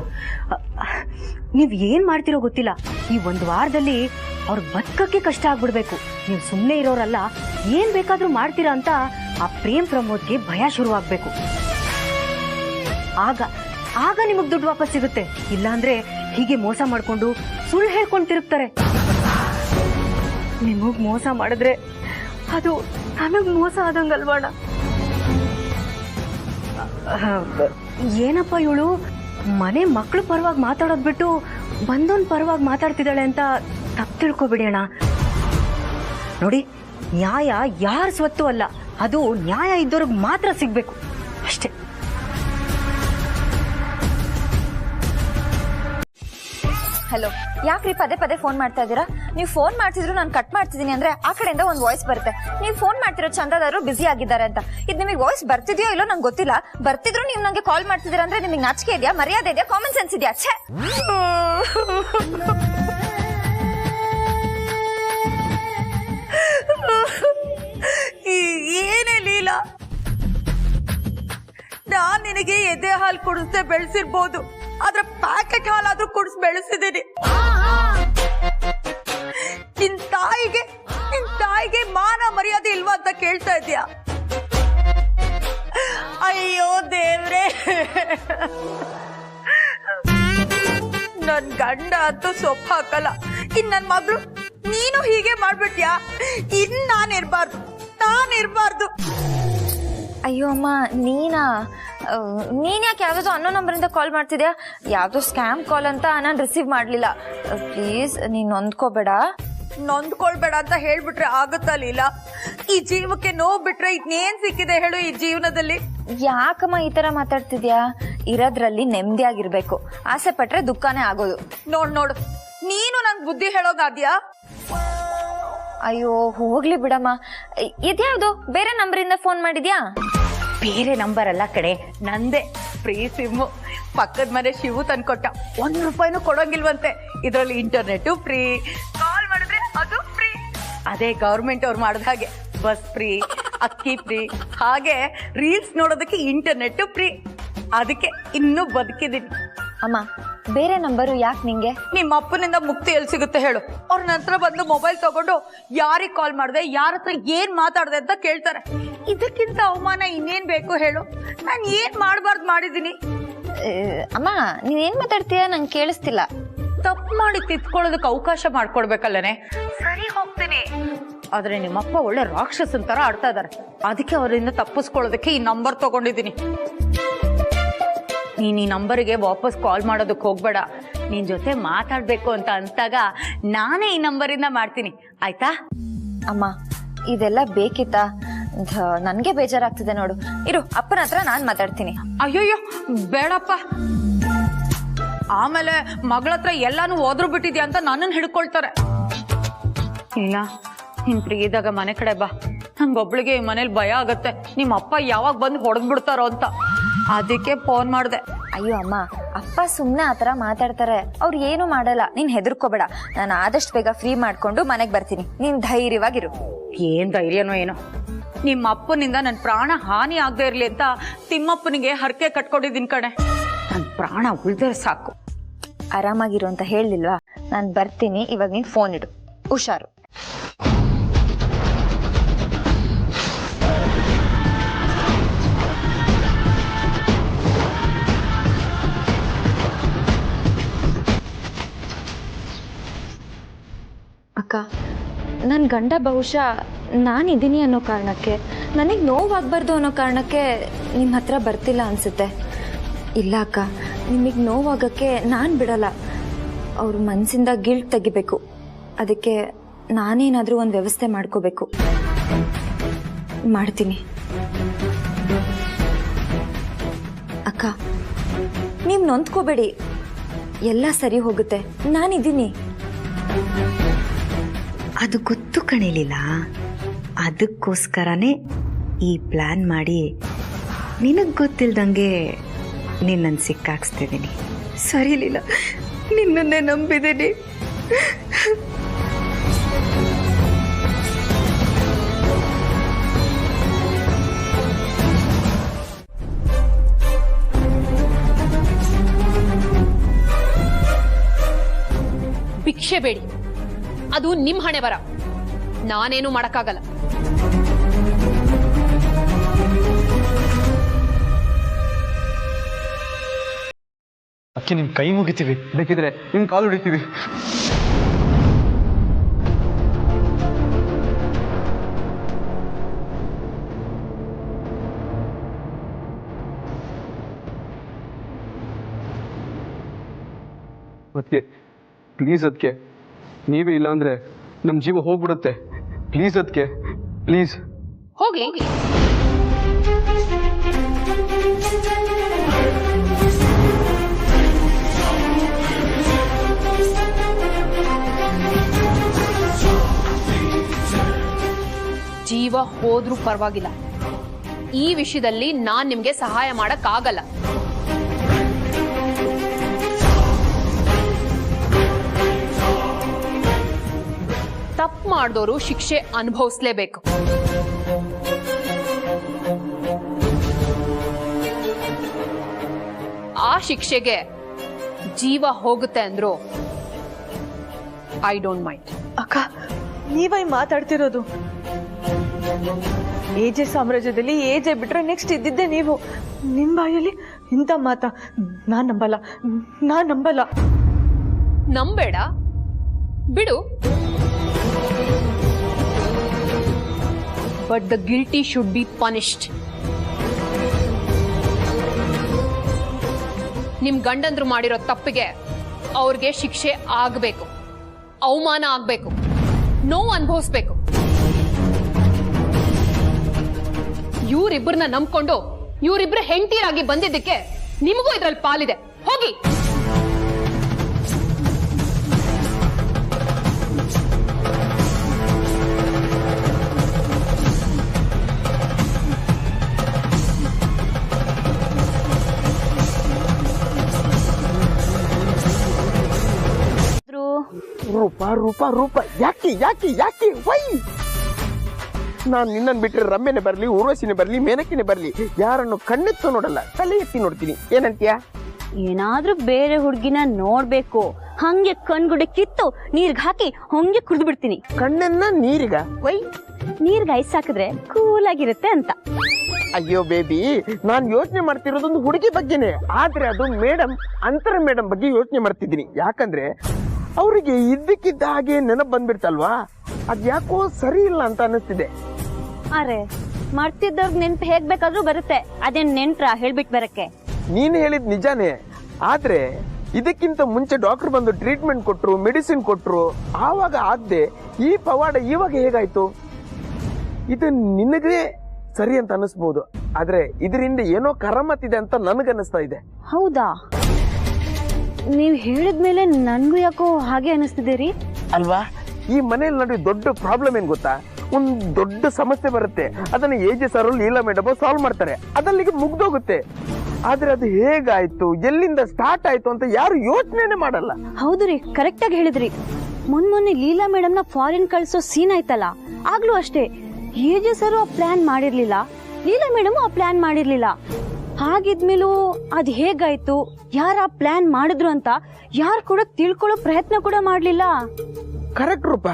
ನೀವು ಏನು ಮಾಡ್ತಿರೋ ಗೊತ್ತಿಲ್ಲ. ಈ 1 ವಾರದಲ್ಲಿ ಅವ್ರ ಬದುಕಕ್ಕೆ ಕಷ್ಟ ಆಗ್ಬಿಡ್ಬೇಕು. ನೀವು ಸುಮ್ಮನೆ ಇರೋರಲ್ಲ, ಏನ್ ಬೇಕಾದ್ರೂ ಮಾಡ್ತೀರಾ ಅಂತ ಆ ಪ್ರೇಮ್ ಪ್ರಮೋದ್ಗೆ ಭಯ ಶುರುವಾಗಬೇಕು. ಆಗ ನಿಮಗೆ ದುಡ್ಡು ವಾಪಸ್ ಸಿಗುತ್ತೆ. ಇಲ್ಲಾಂದ್ರೆ ಹೀಗೆ ಮೋಸ ಮಾಡ್ಕೊಂಡು ಸುಳ್ಳು ಹೇಳ್ಕೊಂಡು ತಿರುಗ್ತಾರೆ. ನಿಮಗ್ ಮೋಸ ಮಾಡಿದ್ರೆ ಅದು ನನಗ್ ಮೋಸ ಆದಂಗಲ್ವಾಣ. ಏನಪ್ಪ ಇವಳು ಮನೆ ಮಕ್ಕಳು ಪರವಾಗಿ ಮಾತಾಡೋದು ಬಿಟ್ಟು ಬಂದೊಂದು ಪರವಾಗಿ ಮಾತಾಡ್ತಿದ್ದಾಳೆ ಅಂತ ತಪ್ಪು ತಿಳ್ಕೊಬಿಡಿ ಅಣ್ಣ. ನೋಡಿ, ನ್ಯಾಯ ಯಾರ ಸ್ವತ್ತು ಅಲ್ಲ, ಅದು ನ್ಯಾಯ ಇದ್ದವ್ರಿಗೆ ಮಾತ್ರ ಸಿಗ್ಬೇಕು ಅಷ್ಟೇ. ಹಲೋ, ಯಾಕ್ರಿ ಪದೇ ಪದೇ ಫೋನ್ ಮಾಡ್ತಾ ಇದ್ದೀರಾ? ನೀವು ಫೋನ್ ಮಾಡ್ತಿದ್ರು ನಾನು ಕಟ್ ಮಾಡ್ತಿದ್ದೀನಿ ಅಂದ್ರೆ ಆ ಕಡೆಯಿಂದ ಒಂದು ವಾಯ್ಸ್ ಬರುತ್ತೆ, ನೀವು ಫೋನ್ ಮಾಡ್ತಿರೋ ಚಂದದಾರರು ಬಿಸಿ ಆಗಿದ್ದಾರೆ ಅಂತ. ಇದು ನಿಮಗೆ ವಾಯ್ಸ್ ಬರ್ತಿದ್ಯೋ ಇಲ್ಲೋ ನಂಗೆ ಗೊತ್ತಿಲ್ಲ. ಬರ್ತಿದ್ರು ನೀವು ನಂಗೆ ಕಾಲ್ ಮಾಡ್ತಿದ್ದೀರಾ ಅಂದ್ರೆ ನಿಮಗೆ ನಾಚಿಕೆ ಇದೆಯಾ, ಮರ್ಯಾದೆ ಇದೆಯಾ, ಕಾಮನ್ ಸೆನ್ಸ್ ಇದೆಯಾ? ಛೇ, ಏನೇ ಲೀಲಾ, ನಾನ್ ನಿನಗೆ ಎದೆ ಹಾಲು ಕುಡಿಸ್ದೆ ಬೆಳೆಸಿರ್ಬೋದು, ಆದ್ರೆ ಪ್ಯಾಕೆಟ್ ಹಾಲಾದ್ರೂ ಕುಡಿಸ್ ಬೆಳೆಸಿದ್ದೀನಿ. ನಿನ್ ತಾಯಿಗೆ ಮಾನ ಮರ್ಯಾದೆ ಇಲ್ವಾ ಅಂತ ಕೇಳ್ತಾ ಇದೀಯಾ? ಅಯ್ಯೋ ದೇವ್ರೆ, ನನ್ ಗಂಡ ಅಂತೂ ಸೊಪ್ಪು ಹಾಕಲ್ಲ. ಇನ್ ನನ್ ಮಗಳು ನೀನು ಹೀಗೆ ಮಾಡ್ಬಿಟ್ಯಾ? ಇನ್ ನಾನಿರ್ಬಾರ್ದು. ಅಯ್ಯೋ ಅಮ್ಮ, ನೀನ್ ಯಾಕೆ ಯಾವ್ದೋ ಅನ್ನೋ ನಂಬರಿಂದ ಕಾಲ್ ಮಾಡ್ತಿದ್ಯಾ? ಯಾವ್ದೋ ಸ್ಕ್ಯಾಮ್ ಕಾಲ್ ಅಂತ ನಾನು ರಿಸೀವ್ ಮಾಡ್ಲಿಲ್ಲ. ಪ್ಲೀಸ್ ನೀನ್ ನೊಂದ್ಕೊಳ್ಬೇಡ ಅಂತ ಹೇಳ್ಬಿಟ್ರೆ ಆಗುತ್ತಾ ಲೀಲಾ? ಈ ಜೀವಕ್ಕೆ ನೋವು ಬಿಟ್ರೆ ಇನ್ನೇನ್ ಸಿಕ್ಕಿದೆ ಹೇಳು ಈ ಜೀವನದಲ್ಲಿ? ಯಾಕಮ್ಮ ಈ ತರ ಮಾತಾಡ್ತಿದ್ಯಾ? ಇರೋದ್ರಲ್ಲಿ ನೆಮ್ಮದಿಯಾಗಿರ್ಬೇಕು, ಆಸೆ ಪಟ್ರೆ ದುಃಖನೇ ಆಗೋದು. ನೋಡು, ನೀನು ನಂಗ್ ಬುದ್ಧಿ ಹೇಳೋಗಾದ್ಯಾ? ಅಯ್ಯೋ ಹೋಗ್ಲಿ ಬಿಡಮ್ಮ. ಇದ್ಯಾವ್ದು ಬೇರೆ ನಂಬರಿಂದ ಫೋನ್ ಮಾಡಿದ್ಯಾ? ಬೇರೆ ನಂಬರ್ ಅಲ್ಲ ಕಡೆ, ನಂದೇ ಫ್ರೀ ಸಿಮ್ಮು. ಪಕ್ಕದ ಮನೆ ಶಿವು ತಂದ್ಕೊಟ್ಟ. 1 ರೂಪಾಯಿನೂ ಕೊಡೋಂಗಿಲ್ವಂತೆ. ಇದ್ರಲ್ಲಿ ಇಂಟರ್ನೆಟ್ ಫ್ರೀ, ಕಾಲ್ ಮಾಡಿದ್ರೆ ಅದು ಫ್ರೀ. ಅದೇ ಗವರ್ಮೆಂಟ್ ಅವ್ರು ಮಾಡಿದ ಹಾಗೆ ಬಸ್ ಫ್ರೀ, ಅಕ್ಕಿ ಫ್ರೀ, ಹಾಗೆ ರೀಲ್ಸ್ ನೋಡೋದಕ್ಕೆ ಇಂಟರ್ನೆಟ್ ಫ್ರೀ. ಅದಕ್ಕೆ ಇನ್ನೂ ಬದುಕಿದ್ದೀನಿ. ಅಮ್ಮ ಬೇರೆ ನಂಬರು ಯಾಕೆ ನಿಂಗೆ? ನಿಮ್ಮ ಅಪ್ಪನಿಂದ ಮುಕ್ತಿ ಎಲ್ಲಿ ಸಿಗುತ್ತೆ ಹೇಳು? ಅವ್ರ ನಂತರ ಬಂದು ಮೊಬೈಲ್ ತಗೊಂಡು ಯಾರಿಗೆ ಕಾಲ್ ಮಾಡಿದೆ, ಯಾರ ಹತ್ರ ಏನ್ ಮಾತಾಡಿದೆ ಅಂತ ಕೇಳ್ತಾರೆ. ಇದಕ್ಕಿಂತ ಅವಮಾನ ಇನ್ನೇನ್ ಬೇಕು ಹೇಳು? ನಾನು ಏನ್ ಮಾಡಬಾರ್ದು ಮಾಡಿದ್ದೀನಿ? ಅಮ್ಮ ನೀನೇನ್ ಮಾತಾಡ್ತೀಯ? ನಂಗೆ ಕೇಳಿಸ್ತಿಲ್ಲ. ತಪ್ಪು ಮಾಡಿ ತಿತ್ಕೊಳ್ಳೋದಕ್ಕೆ ಅವಕಾಶ ಮಾಡ್ಕೊಡ್ಬೇಕಲ್ಲನೆ. ಸರಿ ಹೋಗ್ತೀನಿ, ಆದ್ರೆ ನಿಮ್ಮಪ್ಪ ಒಳ್ಳೆ ರಾಕ್ಷಸನ್ ತರ ಆಡ್ತಾ ಇದಾರೆ. ಅದಕ್ಕೆ ಅವರಿಂದ ತಪ್ಪಿಸ್ಕೊಳ್ಳೋದಕ್ಕೆ ಈ ನಂಬರ್ ತಗೊಂಡಿದ್ದೀನಿ. ನೀನ್ ಈ ನಂಬರಿಗೆ ವಾಪಸ್ ಕಾಲ್ ಮಾಡೋದಕ್ಕೆ ಹೋಗ್ಬೇಡ. ನಿನ್ ಜೊತೆ ಮಾತಾಡ್ಬೇಕು ಅಂತ ಅಂತಾಗ ನಾನೇ ಈ ನಂಬರಿಂದ ಮಾಡ್ತೀನಿ, ಆಯ್ತಾ? ಅಮ್ಮ ಇದೆಲ್ಲ ಬೇಕಿತ್ತಾ? ನನ್ಗೆ ಬೇಜಾರಾಗ್ತಿದೆ ನೋಡು. ಇರು, ಅಪ್ಪನ ಹತ್ರ ನಾನ್ ಮಾತಾಡ್ತೀನಿ. ಅಯ್ಯೋಯ್ಯೋ ಬೇಡಪ್ಪ. ಆಮೇಲೆ ಮಗಳ ಹತ್ರ ಎಲ್ಲಾನು ಓದ್ರು ಬಿಟ್ಟಿದ್ಯಾ ಅಂತ ನನ್ನನ್ನು ಹಿಡ್ಕೊಳ್ತಾರೆ. ಇಲ್ಲ, ನೀನ್ ಫ್ರೀ ಇದ್ದಾಗ ಮನೆ ಕಡೆ ಬಾ. ನಂಗೊಬ್ಳಿಗೆ ಈ ಮನೇಲಿ ಭಯ ಆಗತ್ತೆ, ನಿಮ್ಮ ಅಪ್ಪ ಯಾವಾಗ ಬಂದು ಹೊಡೆದ್ಬಿಡ್ತಾರೋ ಅಂತ. ಅದಕ್ಕೆ ಫೋನ್ ಮಾಡ್ದೆ. ಅಯ್ಯೋ ಅಮ್ಮ, ಅಪ್ಪ ಸುಮ್ನೆ ಆತರ ಮಾತಾಡ್ತಾರೆ, ಅವ್ರು ಏನು ಮಾಡಲ್ಲ, ನೀನ್ ಹೆದರ್ಕೋಬೇಡ. ನಾನು ಆದಷ್ಟು ಬೇಗ ಫ್ರೀ ಮಾಡ್ಕೊಂಡು ಮನೆಗ್ ಬರ್ತೀನಿ, ನೀನ್ ಧೈರ್ಯವಾಗಿರು. ಏನ್ ಧೈರ್ಯನೋ ಏನೋ. ನಿಮ್ಮ ಅಪ್ಪನಿಂದ ನನ್ ಪ್ರಾಣ ಹಾನಿ ಆಗದೆ ಇರ್ಲಿ ಅಂತ ತಿಮ್ಮಪ್ಪನಿಗೆ ಹರಕೆ ಕಟ್ಕೊಂಡಿದ್ದೀನಿ ಕಣೆ. ನನ್ ಪ್ರಾಣ ಉಳ್ದ್ರೆ ಸಾಕು. ಆರಾಮಾಗಿರು ಅಂತ ಹೇಳಿಲ್ವಾ? ನಾನು ಬರ್ತೀನಿ, ಇವಾಗ ನೀನ್ ಫೋನ್ ಇಡು, ಹುಷಾರು. ಅಕ್ಕ, ನನ್ನ ಗಂಡ ಬಹುಶಃ ನಾನಿದ್ದೀನಿ ಅನ್ನೋ ಕಾರಣಕ್ಕೆ, ನನಗೆ ನೋವಾಗಬಾರ್ದು ಅನ್ನೋ ಕಾರಣಕ್ಕೆ ನಿಮ್ಮ ಹತ್ರ ಬರ್ತಿಲ್ಲ ಅನ್ಸುತ್ತೆ. ಇಲ್ಲ ಅಕ್ಕ, ನಿಮಗೆ ನೋವಾಗಕ್ಕೆ ನಾನು ಬಿಡಲ್ಲ. ಅವ್ರ ಮನಸ್ಸಿಂದ ಗಿಲ್ಟ್ ತೆಗಿಬೇಕು. ಅದಕ್ಕೆ ನಾನೇನಾದರೂ ಒಂದು ವ್ಯವಸ್ಥೆ ಮಾಡ್ಕೋಬೇಕು. ಮಾಡ್ತೀನಿ ಅಕ್ಕ, ನೀವು ನೊಂದ್ಕೋಬೇಡಿ, ಎಲ್ಲ ಸರಿ ಹೋಗುತ್ತೆ, ನಾನಿದ್ದೀನಿ. ಅದು ಗೊತ್ತು ಕಣಿಲಿಲ್ಲ, ಅದಕ್ಕೋಸ್ಕರನೇ ಈ ಪ್ಲಾನ್ ಮಾಡಿ ನಿನಗೆ ಗೊತ್ತಿಲ್ದಂಗೆ ನಿನ್ನನ್ನು ಸಿಕ್ಕಾಕ್ಸ್ತಿದ್ದೀನಿ. ಸರಿಲಿಲ್ಲ, ನಿನ್ನನ್ನೇ ನಂಬಿದ್ದೀನಿ. ಭಿಕ್ಷೆ ಬೇಡಿ, ಅದು ನಿಮ್ ಹಣೆ ಬರ, ನಾನೇನು ಮಾಡಕ್ಕಾಗಲ್ಲ. ಅಕ್ಕಿ ನಿಮ್ ಕೈ ಮುಗಿತೀವಿ, ಬೇಕಿದ್ರೆ ನಿಮ್ ಕಾಲು ಹಿಡಿತೀವಿ. ಅದಕ್ಕೆ ಪ್ಲೀಸ್, ಅದಕ್ಕೆ ನೀವೇ ಇಲ್ಲ ಅಂದ್ರೆ ನಮ್ಮ ಜೀವ ಹೋಗ್ಬಿಡುತ್ತೆ. ಪ್ಲೀಸ್ ಅದಕ್ಕೆ, ಪ್ಲೀಸ್ ಹೋಗಿ. ಜೀವ ಹೋದ್ರೂ ಪರವಾಗಿಲ್ಲ, ಈ ವಿಷಯದಲ್ಲಿ ನಾನ್ ನಿಮ್ಗೆ ಸಹಾಯ ಮಾಡಕ್ಕಾಗಲ್ಲ. ತಪ್ಪು ಮಾಡಿದವರು ಶಿಕ್ಷೆ ಅನುಭವಿಸ್ಲೇಬೇಕು. ಆ ಶಿಕ್ಷೆಗೆ ಜೀವ ಹೋಗುತ್ತೆ ಅಂದ್ರು ಐ ಡೋಂಟ್ ಮೈಂಡ್. ಅಕ್ಕ, ನೀವೈ ಮಾತಾಡ್ತಿರೋದು? ಏಜೆ ಸಾಮ್ರಾಜ್ಯದಲ್ಲಿ ಏಜೆ ಬಿಟ್ರೆ ನೆಕ್ಸ್ಟ್ ಇದ್ದಿದ್ದೆ ನೀವು. ನಿಮ್ ಬಾಯಲ್ಲಿ ಇಂಥ ಮಾತಾ? ನಾನ್ ನಂಬಲ್ಲ. ನಂಬೇಡ, ಬಿಡು. But the guilty should be punished. ನಿಮ್ ಗಂಡಂದ್ರು ಮಾಡಿರೋ ತಪ್ಪಿಗೆ ಅವ್ರಿಗೆ ಶಿಕ್ಷೆ ಆಗ್ಬೇಕು, ಅವಮಾನ ಆಗ್ಬೇಕು, ನೋವು ಅನುಭವಿಸ್ಬೇಕು. ಇವರಿಬ್ಬರನ್ನ ನಂಬ್ಕೊಂಡು ಇವರಿಬ್ರು ಹೆಂಡತಿಯರಾಗಿ ಬಂದಿದ್ದಕ್ಕೆ ನಿಮಗೂ ಇದ್ರಲ್ಲಿ ಪಾಲಿದೆ. ಹೋಗಿ. ರೂಪ ರೂಪ ರೂಪ ಯಾಕೆ ಯಾಕೆ ಯಾಕೆ ವೈ? ನಾನು ನಿನ್ನನ್ನು ಬಿಟ್ಟರೆ ರಮ್ಯನೇ ಬರಲಿ, ಊರ್ವಶಿನೇ ಬರಲಿ, ಮೇನಕಿನೇ ಬರಲಿ, ಯಾರನ್ನು ಕಣ್ಣೆತ್ತು ನೋಡಲ್ಲ, ತಲೆ ಎತ್ತಿ ನೋಡ್ತೀನಿ. ಏನಂತೀಯ? ಏನಾದ್ರೂ ಬೇರೆ ಹುಡುಗಿನ ನೋಡ್ಬೇಕು, ಹಂಗೆ ಕಣ್ಗುಡೆ ಕಿತ್ತು ನೀರ್ಗೆ ಹಾಕಿ ಹಂಗೆ ಕುಡಿದು ಬಿಡ್ತೀನಿ. ಕಣ್ಣನ್ನ ನೀರಿಗ ವೈ ನೀರ್ಗೆ ಐಸ್ ಹಾಕಿದ್ರೆ ಕೂಲ್ ಆಗಿರುತ್ತೆ ಅಂತ. ಅಯ್ಯೋ ಬೇಬಿ, ನಾನ್ ಯೋಚನೆ ಮಾಡ್ತಿರೋದೊಂದು ಹುಡುಗಿ ಬಗ್ಗೆನೆ. ಆದ್ರೆ ಅದು ಮೇಡಮ್, ಅಂತರ ಮೇಡಮ್ ಬಗ್ಗೆ ಯೋಚನೆ ಮಾಡ್ತಿದ್ದೀನಿ. ಯಾಕಂದ್ರೆ ಅವರಿಗೆ ಇದ್ದಕ್ಕಿದ್ದ ಹಾಗೆ ನೆನಪು ಬಂದ್ಬಿಡ್ತಲ್ವಾ, ಅದ್ ಯಾಕೋ ಸರಿ ಇಲ್ಲ ಅಂತ ಅನಿಸ್ತಿದೆ. ಅರೆ, ಮಾಡ್ತಿದ್ದವ್ರಿಗೆ ನೆನ್ಪು ಹೇಗ್ ಬೇಕಾದ್ರೂ ಬರುತ್ತೆ. ಅದೇನ್ ನೆನ್ಪ್ರ ಹೇಳ್ಬಿಟ್ ಬರಕ್ಕೆ? ನೀನ್ ಹೇಳಿದ್ ನಿಜಾನೇ. ಆದ್ರೆ ಇದಕ್ಕಿಂತ ಮುಂಚೆ ಡಾಕ್ಟರ್ ಬಂದು ಟ್ರೀಟ್ಮೆಂಟ್ ಕೊಟ್ರು, ಮೆಡಿಸಿನ್ ಕೊಟ್ರು, ಆವಾಗ ಆದ್ದೆ. ಈ ಪವಾಡ ಇವಾಗ ಹೇಗಾಯ್ತು? ಇದು ನಿನಗೆ ಸರಿ ಅಂತ ಅನಿಸ್ಬೋದು, ಆದ್ರೆ ಇದರಿಂದ ಏನೋ ಕರಮತ್ತಿದೆ ಅಂತ ನನಗನ್ನಿಸ್ತಾ ಇದೆ. ಹೌದಾ? ನೀವ್ ಹೇಳಿದ್ಮೇಲೆ ನನ್ಗೂ ಯಾಕೋ ಹಾಗೆ ಅನಿಸ್ತಿದೆ ರೀ. ಅಲ್ವಾ? ಈ ಮನೇಲಿ ನೋಡಿ ದೊಡ್ಡ ಪ್ರಾಬ್ಲಮ್ ಏನ್ ಗೊತ್ತಾ? ಒಂದ್ ದೊಡ್ಡ ಸಮಸ್ಯೆ ಬರುತ್ತೆ, ಅದನ್ನ A J sir Leela madam solve ಮಾಡ್ತಾರೆ, ಅದಲ್ಲಿಗೆ ಮುಗ್ದೋಗುತ್ತೆ. ಆದ್ರೆ ಅದು ಹೇಗಾಯ್ತು, ಎಲ್ಲಿಂದ ಸ್ಟಾರ್ಟ್ ಆಯ್ತು ಅಂತ ಯಾರು ಯೋಚನೆ ಮಾಡಲ್ಲ. ಹೌದು ರೀ, ಕರೆಕ್ಟ್ ಆಗಿ ಹೇಳಿದ್ರಿ. ಮೊನ್ನೆ ಲೀಲಾ ಮೇಡಮ್ ನ ಫಾರಿನ್ ಕಳ್ಸೋ ಸೀನ್ ಆಯ್ತಲ್ಲ, ಆಗ್ಲೂ ಅಷ್ಟೇ ಎಜೆ ಸರ್ ಆ ಪ್ಲಾನ್ ಮಾಡಿರ್ಲಿಲ್ಲ, ಲೀಲಾ ಮೇಡಮ್ ಆ ಪ್ಲಾನ್ ಮಾಡಿರ್ಲಿಲ್ಲ. ಹಾಗಿದ್ಮೇಲೂ ಅದ್ ಹೇಗಾಯ್ತು, ಯಾರ ಪ್ಲಾನ್ ಮಾಡಿದ್ರು ಅಂತ ಯಾರು ಕೂಡ ತಿಳ್ಕೊಳ್ಳೋ ಪ್ರಯತ್ನ ಕೂಡ ಮಾಡ್ಲಿಲ್ಲ. ಕರೆಕ್ಟ್ ರೂಪ.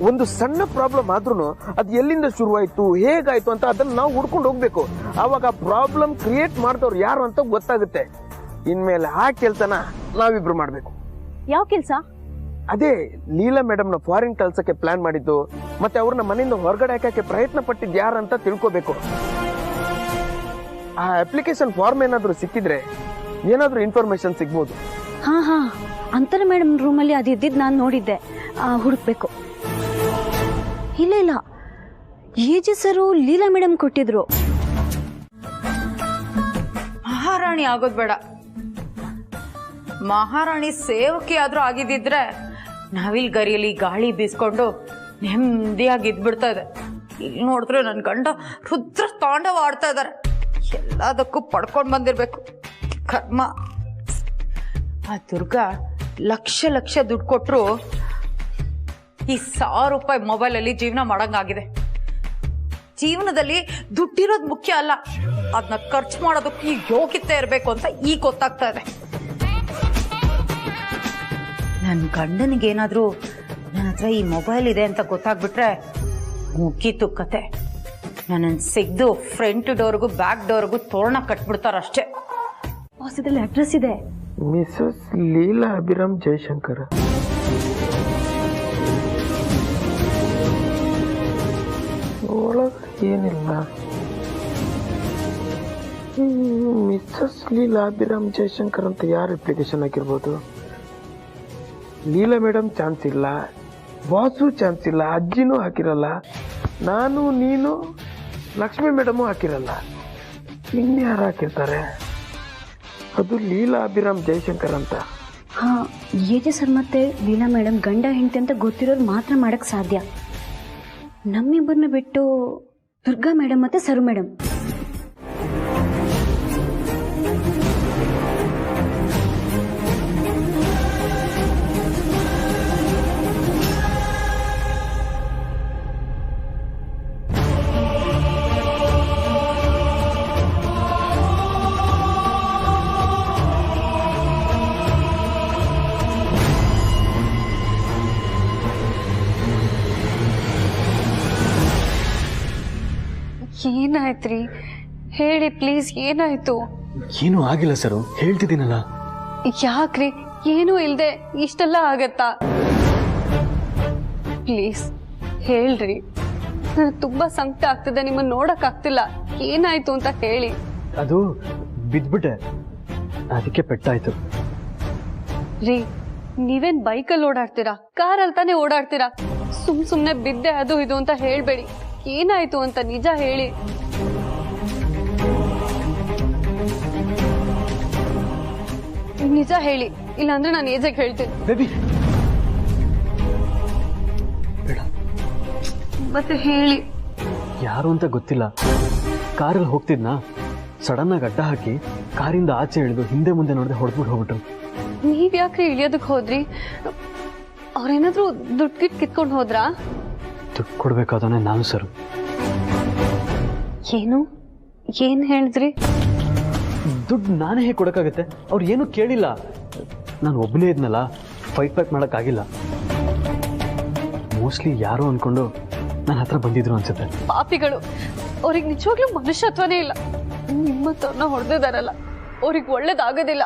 ಒಂದು ಸಣ್ಣ ಪ್ರಾಬ್ಲಮ್ ಆದ್ರೂ ಅದು ಎಲ್ಲಿಂದ ಶುರುವಾಯ್ತು, ಹೇಗಾಯ್ತು ಅಂತ ಅದನ್ನ ನಾವು ಹುಡ್ಕೊಂಡು ಹೋಗ್ಬೇಕು. ಅವಾಗ ಪ್ರಾಬ್ಲಮ್ ಕ್ರಿಯೇಟ್ ಮಾಡ್ದವ್ರು ಯಾರು ಅಂತ ಗೊತ್ತಾಗುತ್ತೆ. ಇನ್ಮೇಲೆ ಆ ಕೆಲ್ಸನ ನಾವಿಬ್ರು ಮಾಡ್ಬೇಕು. ಯಾವ ಕೆಲ್ಸ? ಅದೇ ಲೀಲಾ ಮೇಡಮ್ ನ ಫಾರಿನ್ ಕಳ್ಸಕ್ಕೆ ಪ್ಲಾನ್ ಮಾಡಿದ್ದು, ಮತ್ತೆ ಅವ್ರನ್ನ ಮನೆಯಿಂದ ಹೊರಗಡೆ ಹಾಕಕ್ಕೆ ಪ್ರಯತ್ನ ಪಟ್ಟಿದ್ ಯಾರಂತ ತಿಳ್ಕೋಬೇಕು. ಆ ಅಪ್ಲಿಕೇಶನ್ ಫಾರ್ಮ್ ಏನಾದ್ರು ಸಿಕ್ಕಿದ್ರೆ ಏನಾದ್ರೂ ಇನ್ಫಾರ್ಮೇಶನ್ ಸಿಗ್ಬೋದು. ಹಾ, ಅಂತರ ಮೇಡಮ್ ರೂಮಲ್ಲಿ ಅದು ಇದ್ದಿದ್ದು ನಾನು ನೋಡಿದ್ದೆ. ಹುಡುಕ್ಬೇಕು. ಇಲ್ಲ, ಎಜೆ ಸರು ಲೀಲಾ ಮೇಡಮ್ ಕೊಟ್ಟಿದ್ರು. ಮಹಾರಾಣಿ ಆಗೋದ್ ಬೇಡ, ಮಹಾರಾಣಿ ಸೇವಕಿ ಆದ್ರೂ ಆಗಿದ್ದಿದ್ರೆ ನವಿಲ್ ಗರಿಯಲ್ಲಿ ಗಾಳಿ ಬೀಸ್ಕೊಂಡು ನೆಮ್ಮದಿಯಾಗಿ ಇದ್ಬಿಡ್ತಾ ಇದೆ. ಇಲ್ಲಿ ನೋಡಿದ್ರೆ ನನ್ ಗಂಡ ರುದ್ರ ತಾಂಡವ ಆಡ್ತಾ ಇದಾರೆ. ಎಲ್ಲದಕ್ಕೂ ಪಡ್ಕೊಂಡ್ ಬಂದಿರ್ಬೇಕು. ಕರ್ಮ. ಆ ದುರ್ಗಾ ಲಕ್ಷ ದುಡ್ಡು ಕೊಟ್ರು ಈ 1000 ರೂಪಾಯಿ ಮೊಬೈಲಲ್ಲಿ ಜೀವನ ಮಾಡಂಗಾಗಿದೆ. ಜೀವನದಲ್ಲಿ ದುಡ್ಡಿರೋದು ಮುಖ್ಯ ಅಲ್ಲ, ಅದನ್ನ ಖರ್ಚು ಮಾಡೋದಕ್ಕೆ ಯೋಗ್ಯತೆ ಇರಬೇಕು ಅಂತ ಈಗ ಗೊತ್ತಾಗ್ತಾ ಇದೆ. ನನ್ನ ಗಂಡನಿಗೆ ಏನಾದ್ರೂ ನನ್ನ ಹತ್ರ ಈ ಮೊಬೈಲ್ ಇದೆ ಅಂತ ಗೊತ್ತಾಗ್ಬಿಟ್ರೆ ಮುಗೀತು ಕತೆ. ನನ್ನನ್ನು ಸಿಗ್ದು ಫ್ರಂಟ್ ಡೋರ್ಗೂ ಬ್ಯಾಕ್ ಡೋರ್ಗೂ ತೋರಣ ಕಟ್ಬಿಡ್ತಾರಷ್ಟೇ. ಇದರಲ್ಲಿ ಅಡ್ರೆಸ್ ಇದೆ. ಮಿಸಸ್ ಲೀಲಾ ಅಭಿರಾಮ್ ಜಯಶಂಕರ್. ಒಳಗೆ ಏನಿಲ್ಲ. ಮಿಸಸ್ ಲೀಲಾ ಅಭಿರಾಮ್ ಜಯಶಂಕರ್ ಅಂತ ಯಾರು ಅಪ್ಲಿಕೇಶನ್ ಹಾಕಿರ್ಬೋದು? ಲೀಲಾ ಮೇಡಮ್ ಚಾನ್ಸ್ ಇಲ್ಲ, ಬಾಸು ಚಾನ್ಸ್ ಇಲ್ಲ, ಅಜ್ಜಿನೂ ಹಾಕಿರಲ್ಲ, ನಾನು ನೀನು ಲಕ್ಷ್ಮಿ ಮೇಡಮು ಹಾಕಿರಲ್ಲ. ಇನ್ಯಾರು ಹಾಕಿರ್ತಾರೆ? ಅದು ಲೀಲಾ ಅಭಿರಾಮ್ ಜಯಶಂಕರ್ ಅಂತ. ಹಾ, ಎಜೆ ಸರ್ ಮತ್ತೆ ಲೀಲಾ ಮೇಡಮ್ ಗಂಡ ಹೆಂಡತಿ ಅಂತ ಗೊತ್ತಿರೋರು ಮಾತ್ರ ಮಾಡಕ್ ಸಾಧ್ಯ. ನಮ್ಮಿಬ್ಬರನ್ನ ಬಿಟ್ಟು ದುರ್ಗಾ ಮೇಡಮ್ ಮತ್ತೆ ಸರು ಮೇಡಮ್. ಏನಾಯ್ತ್ರಿ? ಹೇಳಿ ಪ್ಲೀಸ್, ಏನಾಯ್ತು? ಏನೂ ಆಗಿಲ್ಲ ಸರು, ಹೇಳ್ತಿದ್ದೀನಲ್ಲ. ಯಾಕ್ರಿ? ಏನೂ ಇಲ್ದೆ ಇಷ್ಟೆಲ್ಲ ಆಗತ್ತಾ? ಪ್ಲೀಸ್ ಹೇಳ್ರಿ, ನನಗೆ ತುಂಬಾ ಸಂಕಟ ಆಗ್ತಿದೆ, ನಿಮ್ಮನ್ನ ನೋಡಕ್ ಆಗ್ತಿಲ್ಲ. ಏನಾಯ್ತು ಅಂತ ಹೇಳಿ. ಅದು ಬಿದ್ಬಿಟ್ಟೆ, ಅದಕ್ಕೆ ಪೆಟ್ಟಾಯ್ತು. ರೀ, ನೀವೇನ್ ಬೈಕಲ್ಲಿ ಓಡಾಡ್ತೀರಾ? ಕಾರಲ್ಲಿ ತಾನೇ ಓಡಾಡ್ತೀರಾ? ಸುಮ್ನೆ ಬಿದ್ದೆ ಅದು ಇದು ಅಂತ ಹೇಳ್ಬೇಡಿ. ಏನಾಯ್ತು ಅಂತ ನಿಜ ಹೇಳಿ. ನಿಜ ಹೇಳಿ, ಇಲ್ಲಾಂದ್ರೆ ನಾನು ಏಜೆಗೆ ಹೇಳ್ತೀನಿ. ಮತ್ತೆ ಹೇಳಿ. ಯಾರು ಅಂತ ಗೊತ್ತಿಲ್ಲ, ಕಾರಲ್ಲಿ ಹೋಗ್ತಿದ್ನಾ, ಸಡನ್ ಆಗಿ ಅಡ್ಡ ಹಾಕಿ ಕಾರಿಂದ ಆಚೆ ಇಳಿದು ಹಿಂದೆ ಮುಂದೆ ನೋಡದೆ ಹೊಡೆದ್ಬಿಟ್ಟು ಹೋಗ್ಬಿಟ್ರು. ನೀವ್ ಯಾಕ್ರಿ ಇಳಿಯೋದಕ್ಕೆ ಹೋದ್ರಿ? ಅವ್ರೇನಾದ್ರೂ ದುಡ್ಡು ಕಿತ್ಕೊಂಡು ಹೋದ್ರಾ? ದುಡ್ಡು ಕೊಡ್ಬೇಕಾದವನೇ ನಾನು ಸರು. ಏನು? ಏನ್ ಹೇಳಿದ್ರಿ? ದುಡ್ಡು ನಾನೇ ಹೇಗೆ ಕೊಡೋಕ್ಕಾಗತ್ತೆ? ಅವ್ರು ಏನೂ ಕೇಳಿಲ್ಲ. ನಾನು ಒಬ್ಬನೇ ಇದ್ನಲ್ಲ, ಫೈಟ್ ಬ್ಯಾಕ್ ಮಾಡೋಕ್ಕಾಗಿಲ್ಲ. ಮೋಸ್ಟ್ಲಿ ಯಾರೋ ಅಂದ್ಕೊಂಡು ನನ್ನ ಹತ್ರ ಬಂದಿದ್ರು ಅನ್ಸುತ್ತೆ. ಪಾಪಿಗಳು, ಅವ್ರಿಗೆ ನಿಜವಾಗ್ಲೂ ಮನುಷ್ಯತ್ವನೇ ಇಲ್ಲ. ನಿಮ್ಮತ್ತವ್ರನ್ನ ಹೊಡೆದಿದಾರಲ್ಲ, ಅವ್ರಿಗೆ ಒಳ್ಳೇದಾಗೋದಿಲ್ಲ.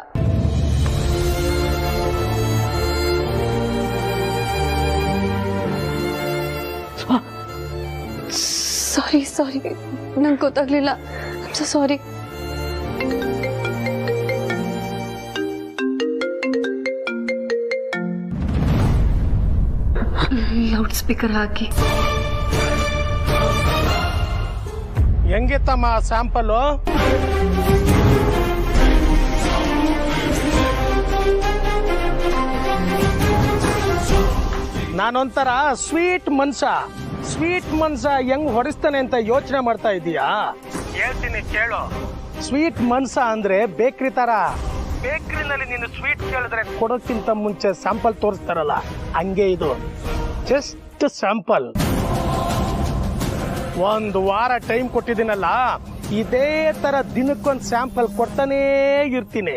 ಸಾರಿ ನಂಗೆ ಗೊತ್ತಾಗ್ಲಿಲ್ಲ. ಸಾರಿ. ಲೌಡ್ ಸ್ಪೀಕರ್ ಹಾಕಿ. ಹೆಂಗಿತ್ತಮ್ಮ ಸ್ಯಾಂಪಲ್? ನಾನೊಂಥರ ಸ್ವೀಟ್ ಮನ್ಸ ಹೆಂಗ್ ಹೊಡಿಸ್ತಾನೆ ಅಂತ ಯೋಚನೆ ಮಾಡ್ತಾ ಇದೀಯಾ? ಹೇಳ್ತೀನಿ ಕೇಳು. ಸ್ವೀಟ್ ಮನ್ಸ ಅಂದ್ರೆ ಬೇಕ್ರಿ ತರ. ಬೇಕ್ರಿನಲ್ಲಿ ನೀನು ಸ್ವೀಟ್ ಕೇಳಿದ್ರೆ ಕೊಡೋಕ್ಕಿಂತ ಮುಂಚೆ ಸ್ಯಾಂಪಲ್ ತೋರಿಸ್ತಾರಲ್ಲ, ಹಂಗೆ ಇದು. Just sample. 1 ವಾರ ಟೈಮ್ ಕೊಟ್ಟಿದ್ದೀನಲ್ಲ, ಇದೇ ತರ ದಿನಕ್ಕೊಂದು ಸ್ಯಾಂಪಲ್ ಕೊಡ್ತಾನೇ ಇರ್ತೀನಿ.